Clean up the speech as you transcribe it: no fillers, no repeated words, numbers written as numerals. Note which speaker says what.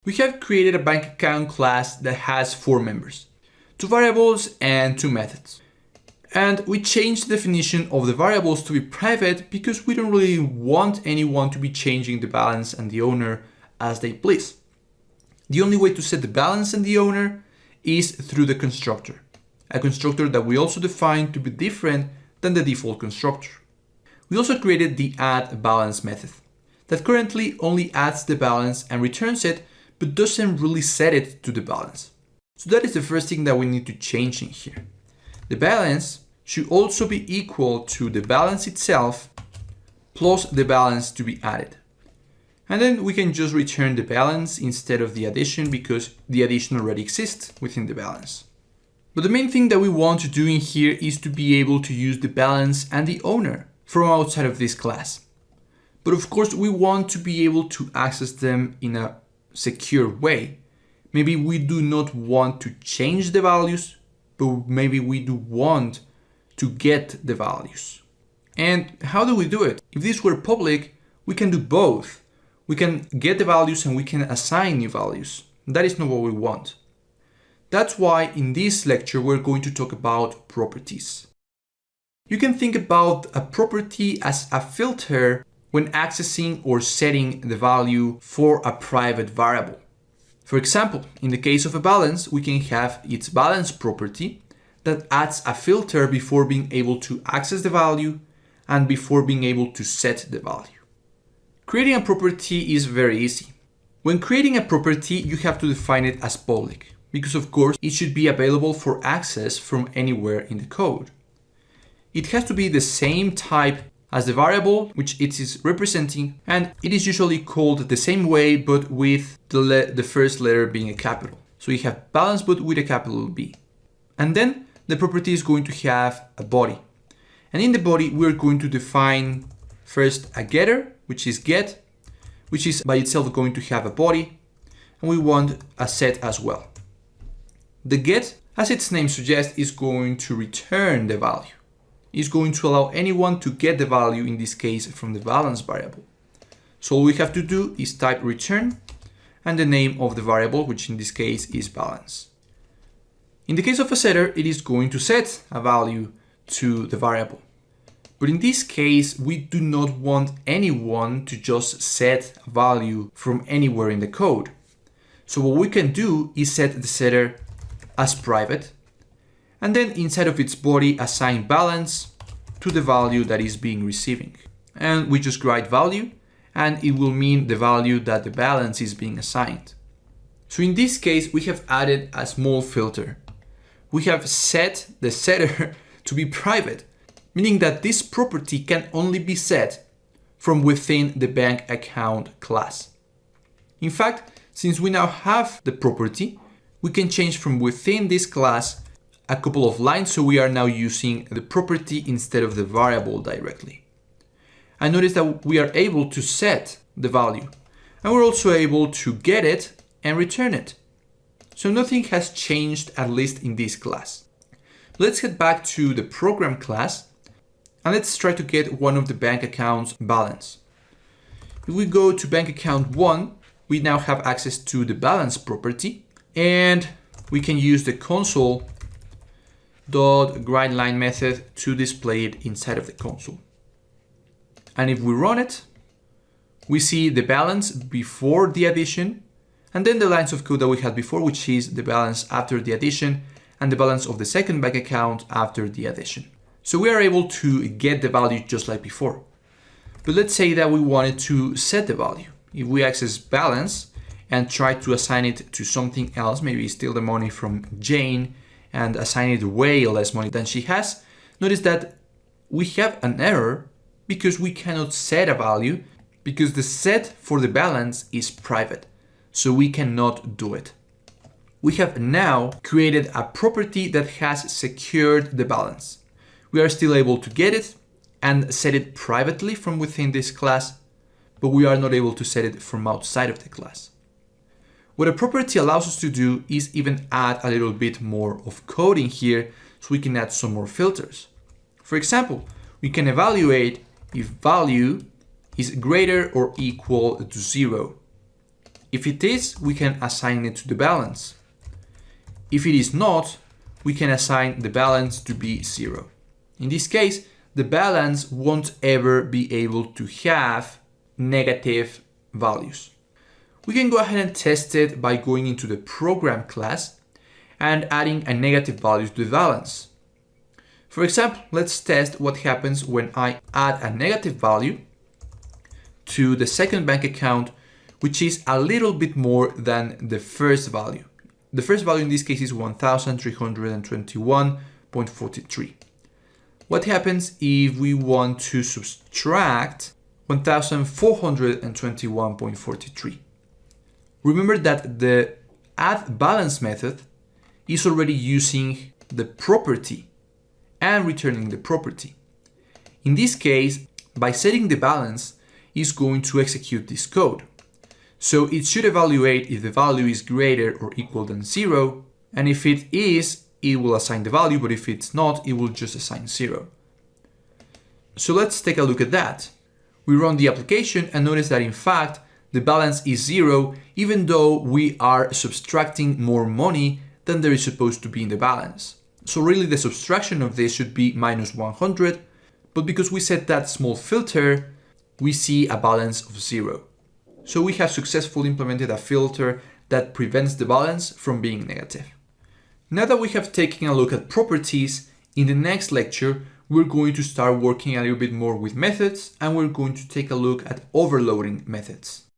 Speaker 1: We have created a bank account class that has 4 members, 2 variables and 2 methods. And we changed the definition of the variables to be private because we don't really want anyone to be changing the balance and the owner as they please. The only way to set the balance and the owner is through the constructor, a constructor that we also define to be different than the default constructor. We also created the add balance method that currently only adds the balance and returns it, but doesn't really set it to the balance. So that is the first thing that we need to change in here. The balance should also be equal to the balance itself plus the balance to be added. And then we can just return the balance instead of the addition because the addition already exists within the balance. But the main thing that we want to do in here is to be able to use the balance and the owner from outside of this class. But of course, we want to be able to access them in a secure way. Maybe we do not want to change the values, but maybe we do want to get the values. And how do we do it? If this were public, we can do both. We can get the values and we can assign new values. That is not what we want. That's why in this lecture, we're going to talk about properties. You can think about a property as a filter when accessing or setting the value for a private variable. For example, in the case of a balance, we can have its balance property that adds a filter before being able to access the value and before being able to set the value. Creating a property is very easy. When creating a property, you have to define it as public, because of course it should be available for access from anywhere in the code. It has to be the same type as the variable which it is representing, and it is usually called the same way but with the first letter being a capital. So you have balance but with a capital B. And then the property is going to have a body. And in the body we're going to define first a getter, which is get, which is by itself going to have a body, and we want a set as well. The get, as its name suggests, is going to return the value. It's going to allow anyone to get the value, in this case from the balance variable. So all we have to do is type return and the name of the variable, which in this case is balance. In the case of a setter, it is going to set a value to the variable. But in this case, we do not want anyone to just set a value from anywhere in the code. So what we can do is set the setter as private, and then inside of its body assign balance to the value that is being receiving. And we just write value, and it will mean the value that the balance is being assigned. So in this case, we have added a small filter. We have set the setter to be private, meaning that this property can only be set from within the bank account class. In fact, since we now have the property, we can change from within this class a couple of lines, so we are now using the property instead of the variable directly. And notice that we are able to set the value, and we're also able to get it and return it. So nothing has changed, at least in this class. Let's head back to the program class and let's try to get one of the bank accounts balance. If we go to bank account 1, we now have access to the balance property, and we can use the console.grindLine method to display it inside of the console. And if we run it, we see the balance before the addition, and then the lines of code that we had before, which is the balance after the addition and the balance of the second bank account after the addition. So we are able to get the value just like before. But let's say that we wanted to set the value. If we access balance and try to assign it to something else, maybe steal the money from Jane and assign it way less money than she has, notice that we have an error because we cannot set a value because the set for the balance is private. So we cannot do it. We have now created a property that has secured the balance. We are still able to get it and set it privately from within this class, but we are not able to set it from outside of the class. What a property allows us to do is even add a little bit more of code in here so we can add some more filters. For example, we can evaluate if value is greater or equal to 0. If it is, we can assign it to the balance. If it is not, we can assign the balance to be 0. In this case, the balance won't ever be able to have negative values. We can go ahead and test it by going into the program class and adding a negative value to the balance. For example, let's test what happens when I add a negative value to the second bank account, which is a little bit more than the first value. The first value in this case is 1,321.43. What happens if we want to subtract 1,421.43? Remember that the add balance method is already using the property and returning the property. In this case, by setting the balance, it's going to execute this code. So it should evaluate if the value is greater or equal than 0, and if it is, it will assign the value, but if it's not, it will just assign 0. So let's take a look at that. We run the application and notice that in fact, the balance is 0, even though we are subtracting more money than there is supposed to be in the balance. So really the subtraction of this should be minus 100, but because we set that small filter, we see a balance of 0. So we have successfully implemented a filter that prevents the balance from being negative. Now that we have taken a look at properties, in the next lecture, we're going to start working a little bit more with methods, and we're going to take a look at overloading methods.